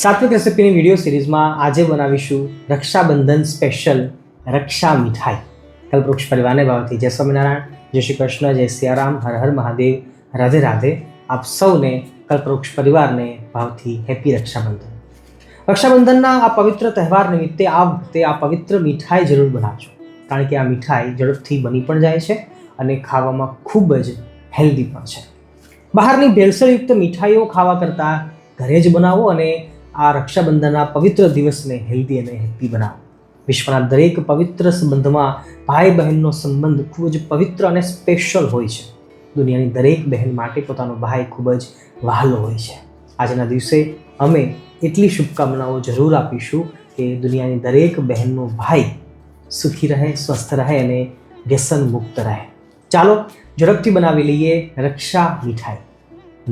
સાત્વિક રેસિપીની video સિરીઝમાં આજે બનાવીશું રક્ષાબંધન સ્પેશિયલ રક્ષા મીઠાઈ. કલ્પવૃક્ષ પરિવારને ભાવથી જય સ્વામિનારાયણ, જય શ્રી કૃષ્ણ, જય સિયારામ, હર હર મહાદેવ, રાધે રાધે. આપ સૌને કલ્પવૃક્ષ પરિવારને ભાવથી હેપી રક્ષાબંધન. રક્ષાબંધનના આ પવિત્ર તહેવાર નિમિત્તે આ વખતે આ પવિત્ર મીઠાઈ જરૂર બનાવજો, કારણ કે આ મીઠાઈ ઝડપથી બની પણ જાય છે અને ખાવામાં ખૂબ જ હેલ્ધી પણ છે. બહારની ભેળસેળયુક્ત મીઠાઈઓ ખાવા કરતાં ઘરે જ બનાવો અને આ રક્ષાબંધનના પવિત્ર દિવસને હેલ્ધી અને હેપી બનાવો. વિશ્વના દરેક પવિત્ર સંબંધમાં ભાઈ બહેનનો સંબંધ ખૂબ જ પવિત્ર અને સ્પેશિયલ હોય છે. દુનિયાની દરેક બહેન માટે પોતાનો ભાઈ ખૂબ જ વહાલો હોય છે. આજના દિવસે અમે એટલી શુભકામનાઓ જરૂર આપીશું કે દુનિયાની દરેક બહેનનો ભાઈ સુખી રહે, સ્વસ્થ રહે અને વ્યસન મુક્ત રહે. ચાલો ઝડપથી બનાવી લઈએ રક્ષા મીઠાઈ.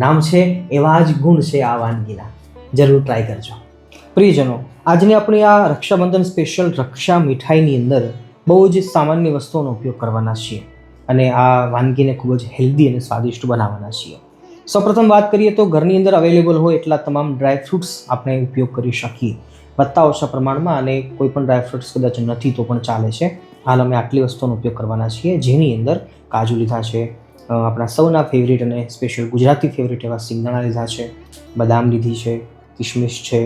નામ છે એવા જ ગુણ છે આ વાનગીના. જરૂર ટ્રાય કરજો. પ્રિયજનો, આજની આપણી આ રક્ષાબંધન સ્પેશિયલ રક્ષા મીઠાઈની અંદર બહુ જ સામાન્ય વસ્તુઓનો ઉપયોગ કરવાના છીએ અને આ વાનગીને ખૂબ જ હેલ્ધી અને સ્વાદિષ્ટ બનાવવાના છીએ. સૌપ્રથમ વાત કરીએ તો ઘરની અંદર અવેલેબલ હોય એટલા તમામ ડ્રાયફ્રૂટ્સ આપણે ઉપયોગ કરી શકીએ, વધતા ઓછા પ્રમાણમાં, અને કોઈ પણ ડ્રાયફ્રૂટ્સ કદાચ નથી તો પણ ચાલે છે. હાલ અમે આટલી વસ્તુઓનો ઉપયોગ કરવાના છીએ, જેની અંદર કાજુ લીધા છે, આપણા સૌના ફેવરિટ અને સ્પેશિયલ ગુજરાતી ફેવરિટ એવા સિંગદાણા લીધા છે, બદામ લીધી છે, કિશમિશ છે,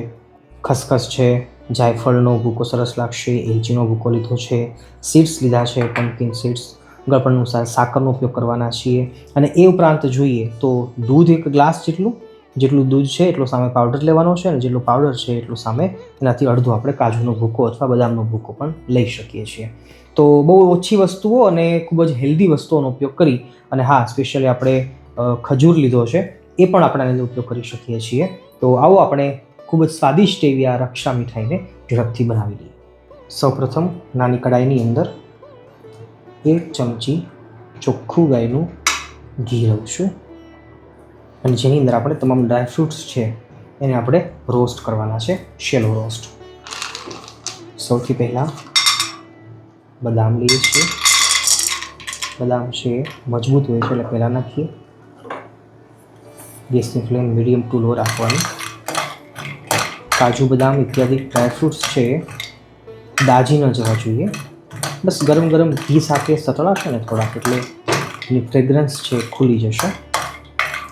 ખસખસ છે, જાયફળનો ભૂકો સરસ લાગશે, એલચીનો ભૂકો લીધો છે, સીડ્સ લીધા છે, પમ્પકિન સીડ્સ, ગળપણ અનુસાર સાકરનો ઉપયોગ કરવાના છીએ. અને એ ઉપરાંત જોઈએ તો દૂધ 1 ગ્લાસ જેટલું દૂધ છે એટલો સામે પાવડર લેવાનો છે, અને જેટલો પાવડર છે એટલો સામે એનાથી અડધો આપણે કાજુનો ભૂકો અથવા બદામનો ભૂકો પણ લઈ શકીએ છીએ. તો બહુ ઓછી વસ્તુઓ અને ખૂબ જ હેલ્ધી વસ્તુઓનો ઉપયોગ કરી, અને હા, સ્પેશિયલી આપણે ખજૂર લીધો છે, એ પણ આપણે એનો ઉપયોગ કરી શકીએ છીએ. તો આવો આપણે ખૂબ જ સ્વાદિષ્ટ એવી આ રક્ષા મીઠાઈને ઝડપથી બનાવી લઈએ. સૌપ્રથમ નાની કડાઈની અંદર 1 ચમચી ચોખ્ખું ગાયનું ઘી લઉં છું, અને જેની અંદર આપણે તમામ ડ્રાયફ્રૂટ્સ છે એને આપણે રોસ્ટ કરવાના છે, શેલો રોસ્ટ. સૌથી પહેલાં બદામ લઈએ છીએ. બદામ છે મજબૂત હોય છે એટલે પહેલાં નાખીએ. ગેસની ફ્લેમ મીડિયમ ટુ લો રાખવાની. કાજુ બદામ ઇત્યાદિ ડ્રાયફ્રૂટ્સ છે દાજી ન જવા જોઈએ. બસ ગરમ ગરમ ઘી સાથે સતળાશે ને થોડાક, એટલે એની ફ્રેગ્રન્સ છે ખુલી જશે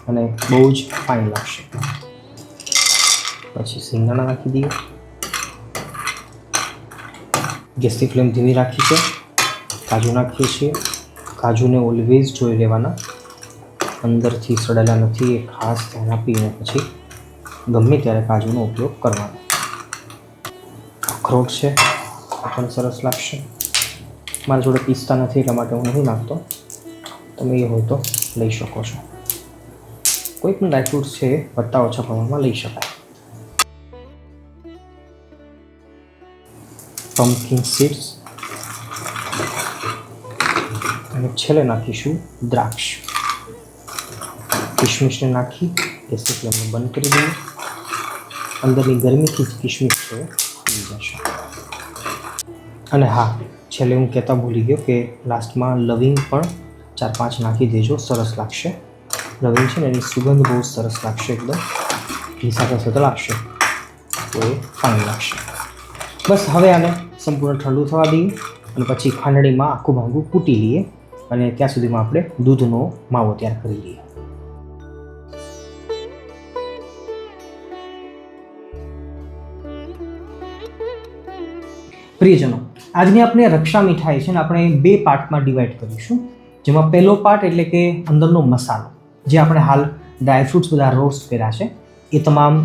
અને બહુ જ ફાઇન લાગશે. પછી સિંગદાણા નાખી દઈએ. ગેસની ફ્લેમ ધીમી રાખી છે. કાજુ નાખીએ છીએ. કાજુને ઓલવેઝ જોઈ લેવાના, અંદરથી સડેલા નથી એ ખાસ ધ્યાન આપીને પછી ગમે ત્યારે કાજુનો ઉપયોગ કરવાનો. અખરોટ છે પણ સરસ લાગશે. મારી જોડે પિસ્તા નથી એટલા માટે હું નહીં નાખતો, તમે એ હોય તો લઈ શકો છો. કોઈ પણ ડ્રાયફ્રૂટ્સ છે વધતા ઓછા પ્રમાણમાં લઈ શકાય. પમ્પકિન સીડ્સ, અને છેલ્લે નાખીશું દ્રાક્ષ. કિશમિશને નાખી ગેસની ફ્લેમને બંધ કરી દઈએ. અંદરની ગરમીથી જ કિશમિશ છે ખુલી જશે. અને હા, છેલ્લે હું કહેતા ભૂલી ગયો કે લાસ્ટમાં લવિંગ પણ 4-5 નાખી દેજો, સરસ લાગશે. લવિંગ છે ને એની સુગંધ બહુ સરસ લાગશે, એકદમ ઘી સાથે સતળાશે તો એ ફાઇન લાગશે. બસ હવે આને સંપૂર્ણ ઠંડુ થવા દઈએ અને પછી ખાંડણીમાં આખું ભાંગું કૂટી લઈએ, અને ત્યાં સુધીમાં આપણે દૂધનો માવો તૈયાર કરી લઈએ. પ્રિયજનો, આજની આપણે રક્ષા મીઠાઈ છે ને આપણે 2 પાર્ટમાં ડિવાઈડ કરીશું. જેમાં પહેલો પાર્ટ એટલે કે અંદરનો મસાલો, જે આપણે હાલ ડ્રાયફ્રૂટ્સ બધા રોસ્ટ કર્યા છે એ તમામ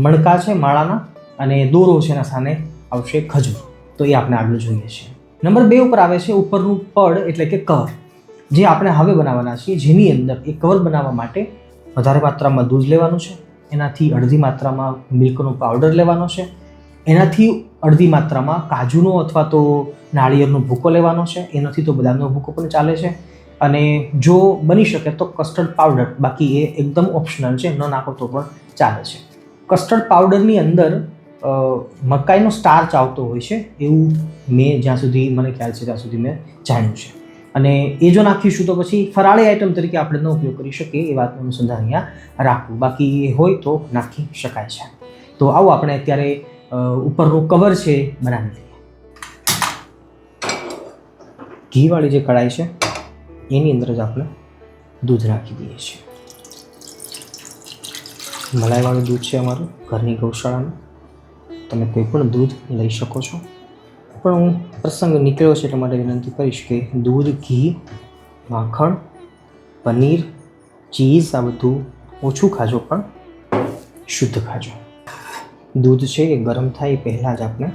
મણકા છે માળાના, અને દોરો છે એના સામે આવશે ખજૂર. તો એ આપણે આગળ જોઈએ છીએ. નંબર 2 ઉપર આવે છે ઉપરનું પડ એટલે કે કવર, જે આપણે હવે બનાવવાના છીએ. જેની અંદર એ કવર બનાવવા માટે વધારે માત્રામાં દૂધ લેવાનું છે, એનાથી અડધી માત્રામાં મિલ્કનો પાવડર લેવાનો છે, એનાથી અડધી માત્રામાં કાજુનો અથવા તો નાળિયેરનો ભૂકો લેવાનો છે, એનાથી તો બદામનો ભૂકો પણ ચાલે છે, અને જો બની શકે તો કસ્ટર્ડ પાવડર, બાકી એ એકદમ ઓપ્શનલ છે, ન નાખો તો પણ ચાલે છે. કસ્ટર્ડ પાવડરની અંદર મકાઈનો સ્ટાર્ચ આવતો હોય છે એવું મેં જ્યાં સુધી મને ખ્યાલ છે ત્યાં સુધી મેં જાણ્યું છે. અને એ જો નાખીશું તો પછી ફરાળી આઈટમ તરીકે આપણે ન ઉપયોગ કરી શકીએ, એ વાતનું અનુસંધાન અહીંયા રાખવું. બાકી એ હોય તો નાખી શકાય છે. તો આવો આપણે અત્યારે ઉપરનું કવર છે એ બનાવી લઈએ. ઘીવાળી જે કઢાઈ છે એની અંદર જ આપણે દૂધ નાખી દઈએ છીએ. મલાઈવાળું દૂધ છે અમારું ઘરની ગૌશાળાનું. તમે કોઈ પણ દૂધ લઈ શકો છો, પણ હું પ્રસંગ નીકળ્યો છે એટલા માટે વિનંતી કરીશ કે દૂધ, ઘી, માખણ, પનીર, ચીઝ આ બધું ઓછું ખાજો પણ શુદ્ધ ખાજો. દૂધ છે એ ગરમ થાય એ પહેલાં જ આપણે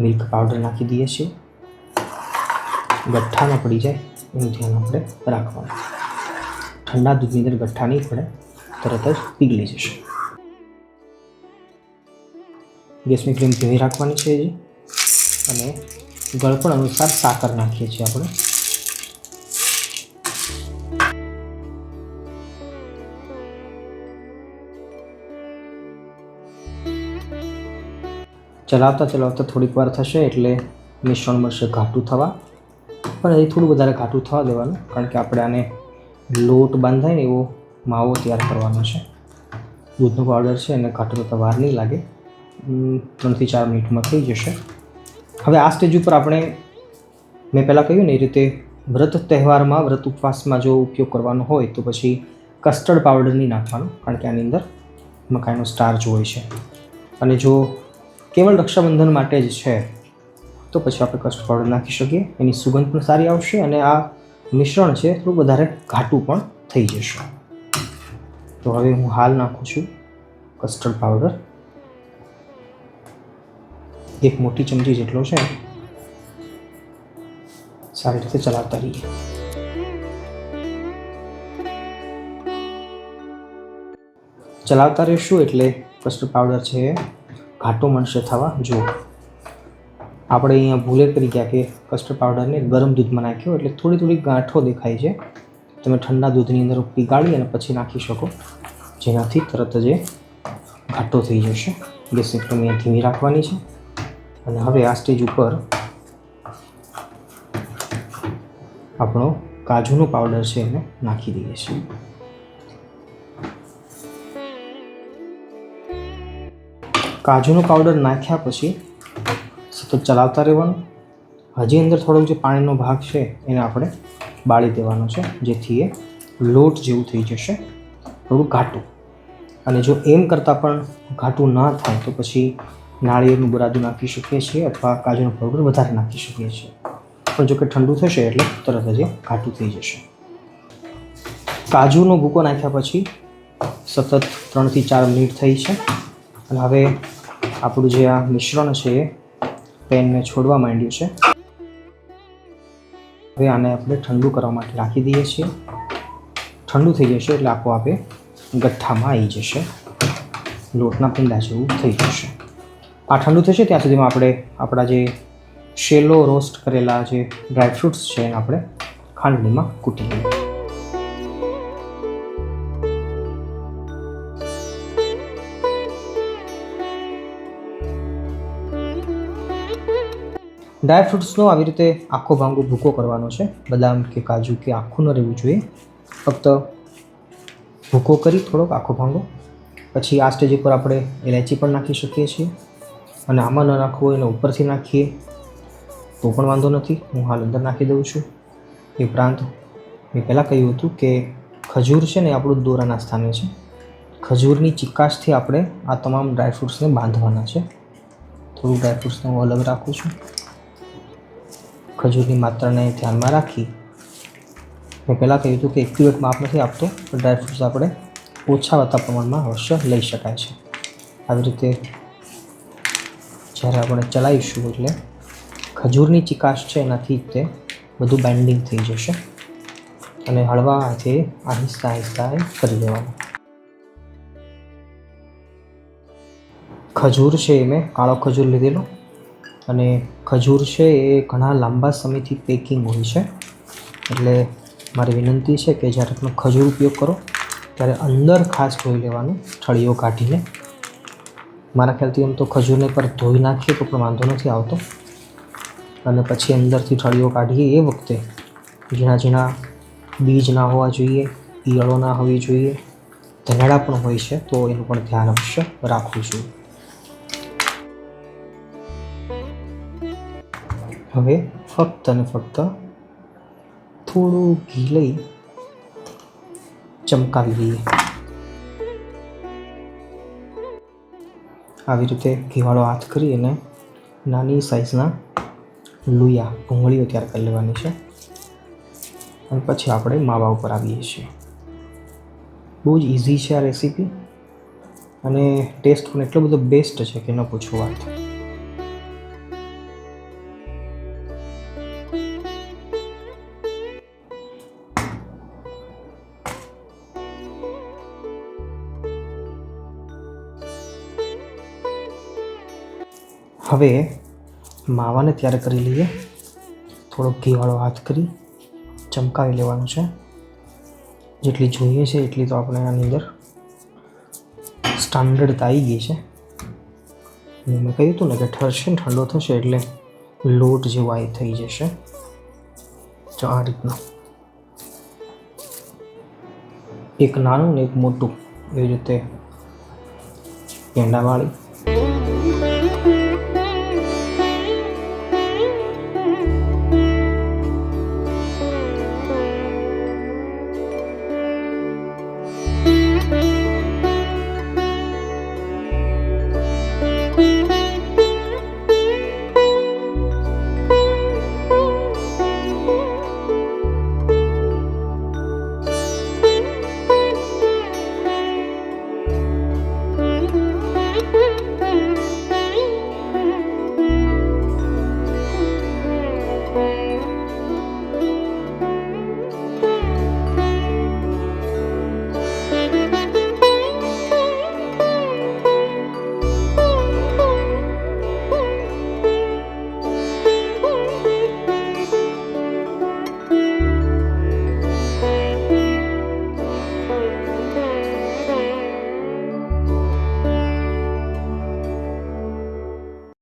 મિલ્ક પાવડર નાખી દઈએ છીએ. ગઠ્ઠા ન પડી જાય એનું ધ્યાન આપણે રાખવાનું. ઠંડા દૂધની અંદર ગઠ્ઠા નહીં પડે, તરત જ પીગળી જશે. ગેસની ફ્લેમ ધીમી રાખવાની છે હજી, અને ગળપણ અનુસાર સાકર નાખીએ છીએ આપણે. ચલાવતા થોડીક વાર થશે એટલે મિશ્રણ મળશે ઘાટું થવા, પણ હજી થોડું વધારે ઘાટું થવા દેવાનું, કારણ કે આપણે આને લોટ બાંધાય ને એવો માવો તૈયાર કરવાનો છે. દૂધનો પાવડર છે એને ઘાટો થતાં વાર નહીં લાગે, 3 થી 4 મિનિટમાં થઈ જશે. હવે આ સ્ટેજ ઉપર આપણે મેં પહેલાં કહ્યું ને એ રીતે વ્રત તહેવારમાં, વ્રત ઉપવાસમાં જો ઉપયોગ કરવાનો હોય તો પછી કસ્ટર્ડ પાવડર નહીં નાખવાનો, કારણ કે આની અંદર મકાઈનો સ્ટાર્ચ હોય છે. અને જો કેવળ રક્ષાબંધન માટે જ છે તો પછી આપણે કસ્ટર્ડ પાવડર નાખી શકીએ. એની સુગંધ પણ સારી આવશે અને આ મિશ્રણ છે થોડું વધારે ઘાટું પણ થઈ જશે. તો હવે હું હાલ નાખું છું કસ્ટર્ડ પાવડર. 1 મોટી ચમચી જેટલો છે. સારી રીતે ચલાવતા રહીએ. ચલાવતા રહીશું એટલે કસ્ટર્ડ પાવડર છે એ ઘાટો મળશે થવા. જો આપણે અહીંયા ભૂલે કરી ગયા કે કસ્ટર્ડ પાવડરને ગરમ દૂધમાં નાખ્યો એટલે થોડી ગાંઠો દેખાય છે. તમે ઠંડા દૂધની અંદર પીગાળી અને પછી નાખી શકો, જેનાથી તરત જ એ ઘાટો થઈ જશે. ગેસની ફ્લેમ અહીંયા ધીમી રાખવાની છે. અને હવે આ સ્ટેજ ઉપર આપણો કાજુનો પાવડર છે એને નાખી દઈએ છીએ. કાજુનો પાવડર નાખ્યા પછી સતત ચલાવતા રહેવાનું. હજી અંદર થોડોક જે પાણીનો ભાગ છે એને આપણે બાળી દેવાનો છે, જેથી એ લોટ જેવું થઈ જશે, થોડું ઘાટું. અને જો એમ કરતાં પણ ઘાટું ના થાય તો પછી નાળિયેરનું બરાદું નાખી શકીએ છીએ અથવા કાજુનો પાવડર વધારે નાખી શકીએ છીએ. પણ જો કે ઠંડુ થશે એટલે તરત જ ઘાટું થઈ જશે. કાજુનો ભૂકો નાખ્યા પછી સતત 3 થી 4 મિનિટ થઈ છે. અને હવે આપણું જે આ મિશ્રણ છે એ પેનને છોડવા માંડ્યું છે. હવે આને આપણે ઠંડુ કરવા માટે રાખી દઈએ છીએ. ઠંડુ થઈ જશે એટલે આપોઆપે ગઠ્ઠામાં આવી જશે, લોટના પીંડા જેવું થઈ જશે. આ ઠંડુ થશે ત્યાં સુધીમાં આપણે આપણા જે શેલો રોસ્ટ કરેલા જે ડ્રાયફ્રૂટ્સ છે એને આપણે ખાંડણીમાં કૂટી લઈએ. ડ્રાયફ્રૂટ્સનો આવી રીતે આખો ભાંગો ભૂકો કરવાનો છે. બદામ કે કાજુ કે આખું ન રહેવું જોઈએ, ફક્ત ભૂકો કરી થોડોક આખો ભાંગો. પછી આ સ્ટેજ ઉપર આપણે ઇલાયચી પણ નાખી શકીએ છીએ, અને આમાં ન નાખવું હોય એને ઉપરથી નાખીએ તો પણ વાંધો નથી. હું હાલ અંદર નાખી દઉં છું. એ ઉપરાંત મેં પહેલાં કહ્યું હતું કે ખજૂર છે ને આપણું દોરાના સ્થાને છે. ખજૂરની ચિકાશથી આપણે આ તમામ ડ્રાયફ્રૂટ્સને બાંધવાના છે. થોડું ડ્રાયફ્રૂટ્સને હું અલગ રાખું છું. ખજૂરની માત્રાને ધ્યાનમાં રાખી મેં પહેલાં કહ્યું હતું કે એક્યુરેટ માપ નથી આપતો, પણ ડ્રાયફ્રૂટ્સ આપણે ઓછા વધતા પ્રમાણમાં અવશ્ય લઈ શકાય છે. આવી રીતે જ્યારે આપણે ચલાવીશું એટલે ખજૂરની ચિકાશ છે એનાથી તે બધું બાઇન્ડિંગ થઈ જશે. અને હળવા હાથે આહિસ્તા કરી દેવાનું. ખજૂર છે એ મેં કાળો ખજૂર લીધેલો, અને ખજૂર છે એ ઘણા લાંબા સમયથી પેકિંગ હોય છે. એટલે મારી વિનંતી છે કે જ્યારે તમે ખજૂર ઉપયોગ કરો ત્યારે અંદર ખાસ ધોઈ લેવાનું, છળીઓ કાઢીને. મારા ખ્યાલથી એમ તો ખજૂરને પર ધોઈ નાખીએ તો પણ વાંધો નથી આવતો. અને પછી અંદરથી છળીઓ કાઢીએ એ વખતે ઝીણા બીજ ના હોવા જોઈએ, ઈયળો ના હોવી જોઈએ, ધનેડા પણ હોય છે, તો એનું પણ ધ્યાન અવશ્ય રાખવું જોઈએ. હવે ફક્ત અને ફક્ત થોડું ઘી લઈ ચમકાવી લઈએ. આવી રીતે ઘીવાળો હાથ કરી અને નાની સાઇઝના લુયા ભૂંગળીઓ તૈયાર કરી લેવાની છે. અને પછી આપણે માવા ઉપર આવીએ છીએ. બહુ જ ઇઝી છે આ રેસીપી અને ટેસ્ટ પણ એટલો બધો બેસ્ટ છે કે ન પૂછો વાત. હવે માવાને તૈયાર કરી લઈએ. થોડો ઘીવાળો હાથ કરી ચમકાવી લેવાનું છે. જેટલી જોઈએ છે એટલી તો આપણે આની અંદર સ્ટાન્ડર્ડ આવી ગઈ છે. મેં કહ્યું હતું ને કે ઠરશે ને ઠંડો થશે એટલે લોટ જેવો આ થઈ જશે. તો આ રીતનું એક નાનું ને એક મોટું એવી રીતે પેંડા વાળી